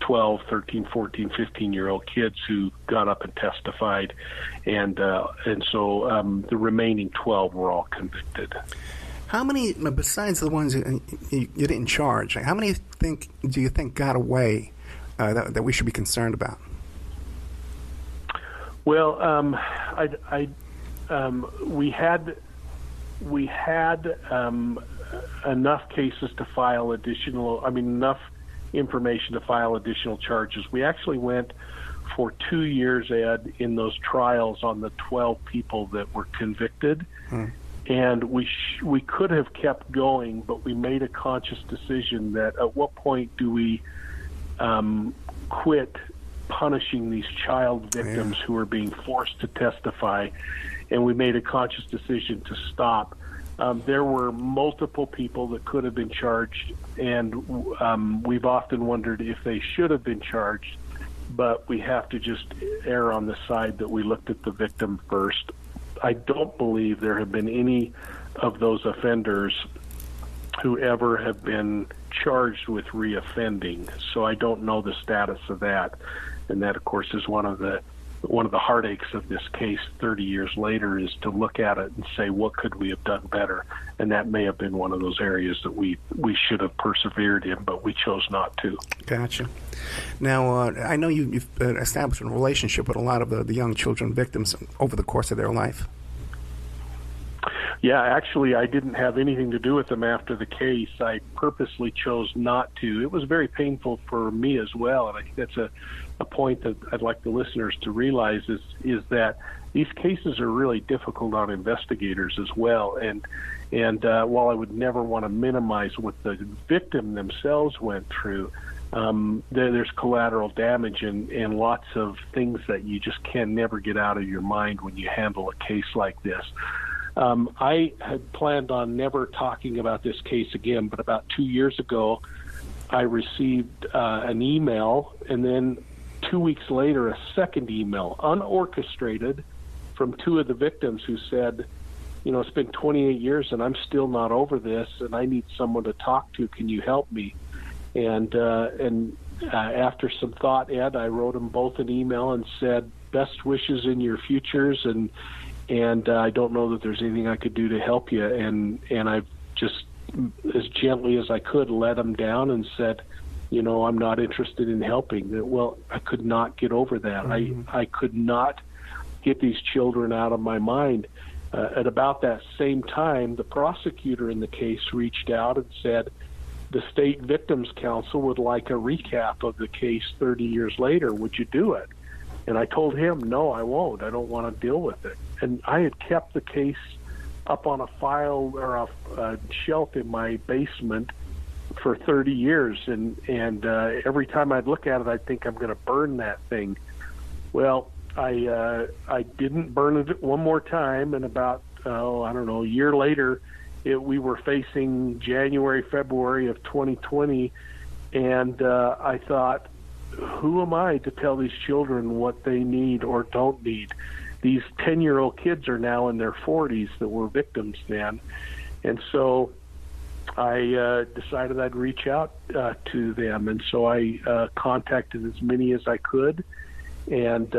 12, 13, 14, 15-year-old kids who got up and testified, and so the remaining 12 were all convicted. How many, besides the ones you didn't charge, how many do you think got away that we should be concerned about? Well, we had enough cases to file enough information to file additional charges. We actually went for 2 years, Ed, in those trials on the 12 people that were convicted. And we could have kept going, but we made a conscious decision that at what point do we quit punishing these child victims who are being forced to testify, and we made a conscious decision to stop. There were multiple people that could have been charged, and we've often wondered if they should have been charged, but we have to just err on the side that we looked at the victim first. I don't believe there have been any of those offenders who ever have been charged with reoffending, so I don't know the status of that. And that, of course, is one of the heartaches of this case 30 years later, is to look at it and say, what could we have done better? And that may have been one of those areas that we should have persevered in, but we chose not to. Gotcha. Now, I know you've established a relationship with a lot of the young children victims over the course of their life. Yeah, actually, I didn't have anything to do with them after the case. I purposely chose not to. It was very painful for me as well, and I think that's a point that I'd like the listeners to realize is that these cases are really difficult on investigators as well. And while I would never want to minimize what the victim themselves went through, there's collateral damage and lots of things that you just can never get out of your mind when you handle a case like this. I had planned on never talking about this case again, but about 2 years ago, I received an email, and then 2 weeks later, a second email, unorchestrated, from two of the victims who said, it's been 28 years and I'm still not over this, and I need someone to talk to. Can you help me? And after some thought, Ed, I wrote them both an email and said, best wishes in your futures, and I don't know that there's anything I could do to help you. And I've just, as gently as I could, let them down and said, I'm not interested in helping. Well, I could not get over that. I could not get these children out of my mind. At about that same time, the prosecutor in the case reached out and said, the State Victims Council would like a recap of the case 30 years later. Would you do it? And I told him, no, I won't. I don't want to deal with it. And I had kept the case up on a file or a shelf in my basement for 30 years, and every time I'd look at it, I'd think I'm going to burn that thing. Well, I didn't burn it one more time, and about a year later, we were facing January, February of 2020, and I thought, who am I to tell these children what they need or don't need? These 10-year-old kids are now in their 40s that were victims then, and so I decided I'd reach out to them, and so I contacted as many as I could, and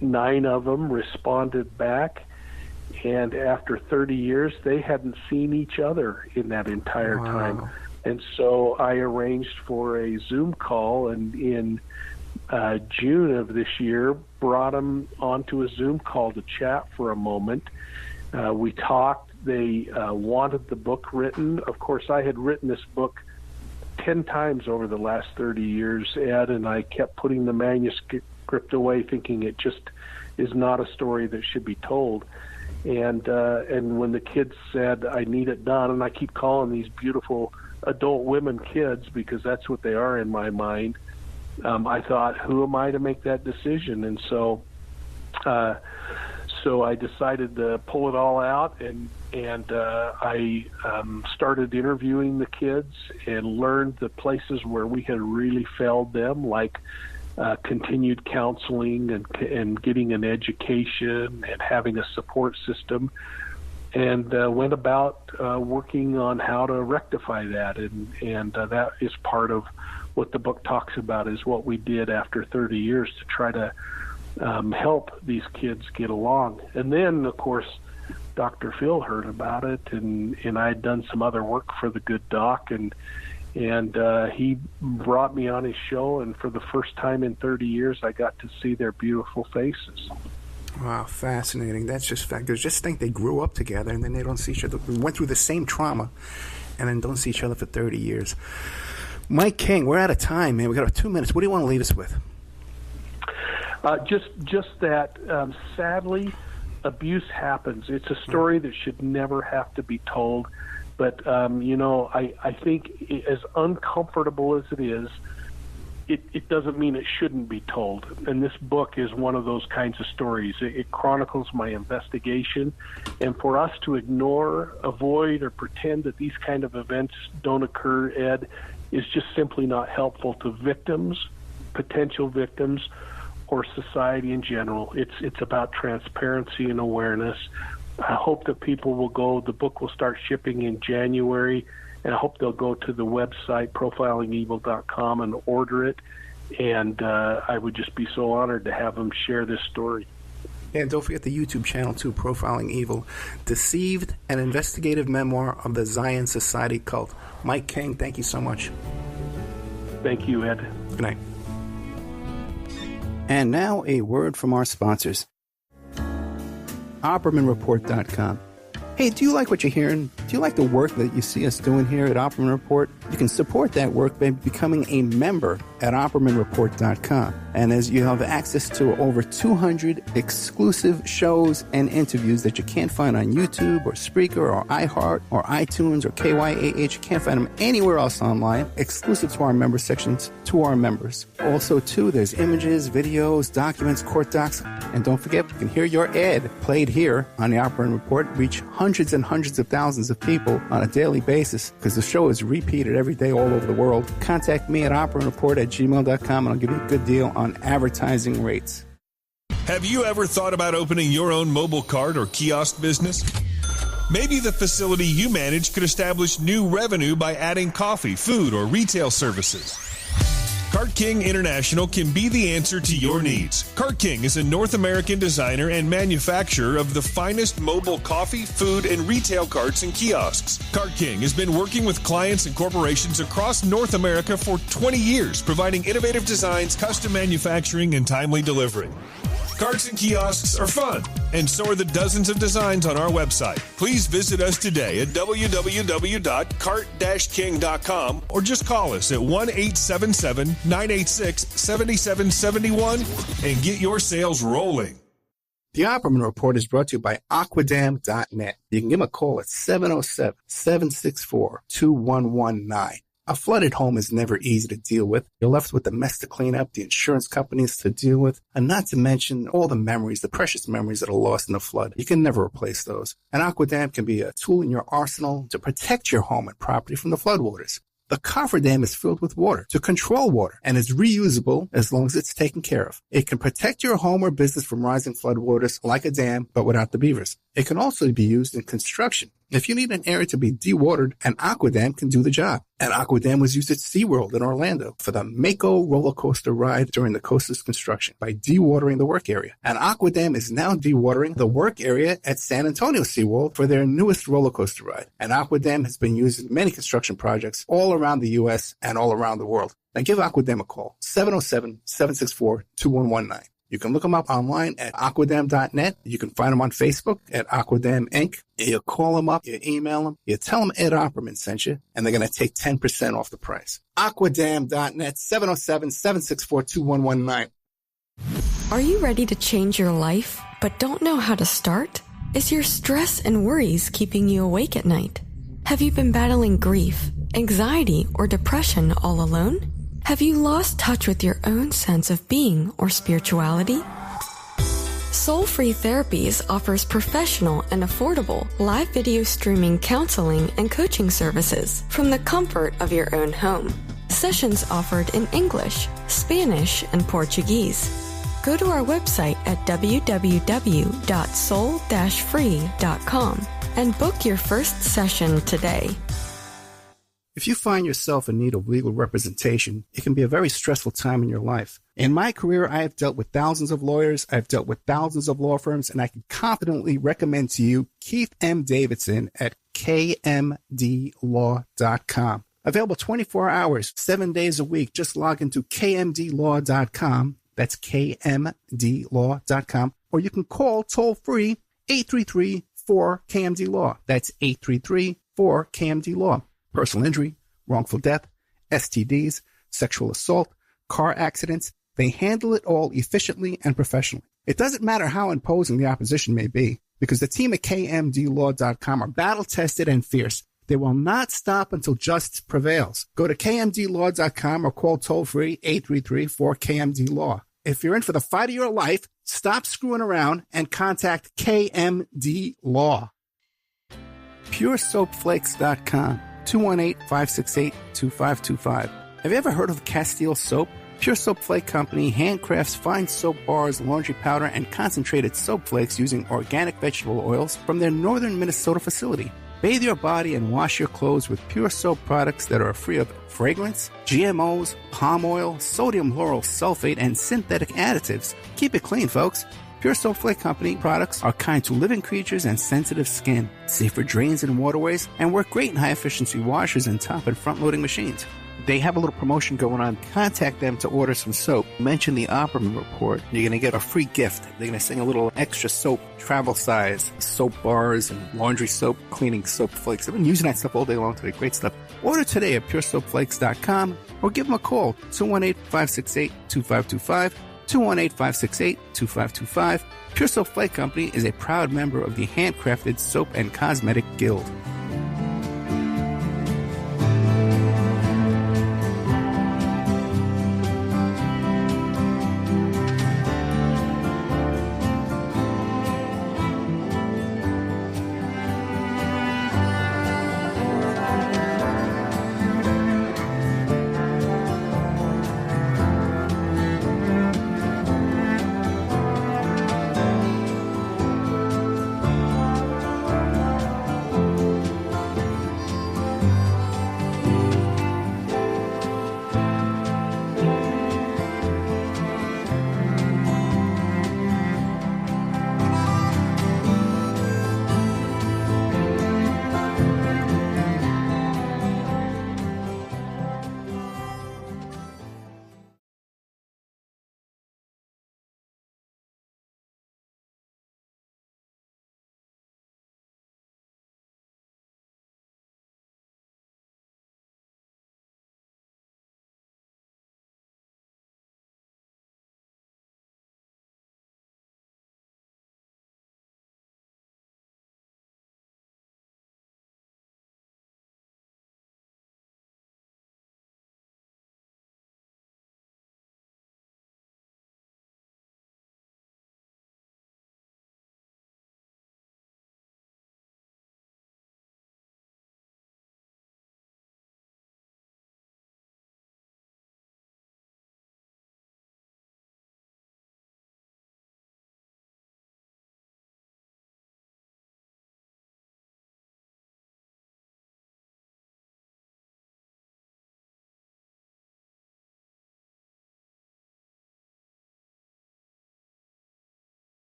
9 of them responded back, and after 30 years, they hadn't seen each other in that entire time. And so I arranged for a Zoom call, and in June of this year, brought them onto a Zoom call to chat for a moment. We talked. They wanted the book written. Of course, I had written this book 10 times over the last 30 years, Ed, and I kept putting the manuscript away, thinking it just is not a story that should be told. And when the kids said, I need it done, and I keep calling these beautiful adult women kids because that's what they are in my mind, I thought, who am I to make that decision? And so I decided to pull it all out, and I started interviewing the kids and learned the places where we had really failed them, like continued counseling and getting an education and having a support system, and went about working on how to rectify that. And that is part of what the book talks about, is what we did after 30 years to try to help these kids get along. And then, of course, Dr. Phil heard about it, and I had done some other work for the good doc, and he brought me on his show, and for the first time in 30 years, I got to see their beautiful faces. Wow, fascinating. That's just fact. Just think they grew up together, and then they don't see each other. We went through the same trauma, and then don't see each other for 30 years. Mike King, we're out of time, man. We got 2 minutes. What do you want to leave us with? Just that, sadly, abuse happens. It's a story that should never have to be told. But, I think as uncomfortable as it is, it doesn't mean it shouldn't be told. And this book is one of those kinds of stories. It chronicles my investigation. And for us to ignore, avoid, or pretend that these kind of events don't occur, Ed, is just simply not helpful to victims, potential victims, or society in general. It's about transparency and awareness. I hope that people will go. The book will start shipping in January, and I hope they'll go to the website, profilingevil.com, and order it. And I would just be so honored to have them share this story. And don't forget the YouTube channel, too, Profiling Evil. Deceived, an investigative memoir of the Zion Society cult. Mike King, thank you so much. Thank you, Ed. Good night. And now a word from our sponsors. OppermanReport.com. Hey, do you like what you're hearing? Do you like the work that you see us doing here at Opperman Report? You can support that work by becoming a member at OppermanReport.com. And as you have access to over 200 exclusive shows and interviews that you can't find on YouTube or Spreaker or iHeart or iTunes or KYAH. You can't find them anywhere else online, exclusive to our member sections, to our members. Also, too, there's images, videos, documents, court docs. And don't forget, you can hear your ad played here on the Opperman Report, reach hundreds and hundreds of thousands of people on a daily basis, because the show is repeated every day all over the world. Contact me at operatreport@gmail.com, and I'll give you a good deal on advertising rates. Have you ever thought about opening your own mobile cart or kiosk business? Maybe the facility you manage could establish new revenue by adding coffee, food, or retail services. Cart King International can be the answer to your needs. Cart King is a North American designer and manufacturer of the finest mobile coffee, food, and retail carts and kiosks. Cart King has been working with clients and corporations across North America for 20 years, providing innovative designs, custom manufacturing, and timely delivery. Carts and kiosks are fun, and so are the dozens of designs on our website. Please visit us today at www.cart-king.com or just call us at 1-877-986-7771 and get your sales rolling. The Opperman Report is brought to you by Aquadam.net. You can give them a call at 707-764-2119. A flooded home is never easy to deal with. You're left with the mess to clean up, the insurance companies to deal with, and not to mention all the memories, the precious memories that are lost in the flood. You can never replace those. And Aquadam can be a tool in your arsenal to protect your home and property from the floodwaters. The cofferdam is filled with water to control water and is reusable as long as it's taken care of. It can protect your home or business from rising floodwaters like a dam, but without the beavers. It can also be used in construction. If you need an area to be dewatered, an Aquadam can do the job. An Aquadam was used at SeaWorld in Orlando for the Mako roller coaster ride during the coaster's construction by dewatering the work area. An Aquadam is now dewatering the work area at San Antonio SeaWorld for their newest roller coaster ride. An Aquadam has been used in many construction projects all around the U.S. and all around the world. Now give Aquadam a call, 707-764-2119. You can look them up online at aquadam.net. You can find them on Facebook at Aquadam Inc. You call them up, you email them, you tell them Ed Opperman sent you, and they're going to take 10% off the price. Aquadam.net, 707-764-2119. Are you ready to change your life, but don't know how to start? Is your stress and worries keeping you awake at night? Have you been battling grief, anxiety, or depression all alone? Have you lost touch with your own sense of being or spirituality? Soul Free Therapies offers professional and affordable live video streaming counseling and coaching services from the comfort of your own home. Sessions offered in English, Spanish, and Portuguese. Go to our website at www.soul-free.com and book your first session today. If you find yourself in need of legal representation, it can be a very stressful time in your life. In my career, I have dealt with thousands of lawyers, I've dealt with thousands of law firms, and I can confidently recommend to you Keith M. Davidson at kmdlaw.com. Available 24 hours, 7 days a week. Just log into kmdlaw.com. That's kmdlaw.com. Or you can call toll-free 833-4KMD-LAW. That's 833-4KMD-LAW. Personal injury, wrongful death, STDs, sexual assault, car accidents. They handle it all efficiently and professionally. It doesn't matter how imposing the opposition may be, because the team at kmdlaw.com are battle-tested and fierce. They will not stop until justice prevails. Go to kmdlaw.com or call toll-free 833-4KMD-LAW. If you're in for the fight of your life, stop screwing around and contact KMD Law. PureSoapFlakes.com. 218-568-2525. Have you ever heard of Castile Soap? Pure Soap Flake Company handcrafts fine soap bars, laundry powder, and concentrated soap flakes using organic vegetable oils from their northern Minnesota facility. Bathe your body and wash your clothes with Pure Soap products that are free of fragrance, GMOs, palm oil, sodium lauryl sulfate, and synthetic additives. Keep it clean, folks. Pure Soap Flake Company products are kind to living creatures and sensitive skin, safe for drains and waterways, and work great in high-efficiency washers and top and front-loading machines. They have a little promotion going on. Contact them to order some soap. Mention the Opperman Report. You're going to get a free gift. They're going to send a little extra soap, travel size, soap bars and laundry soap, cleaning soap flakes. I've been using that stuff all day long today. Great stuff. Order today at puresoapflakes.com or give them a call, 218-568-2525. 218-568-2525. Pure Soap Flake Company is a proud member of the Handcrafted Soap and Cosmetic Guild.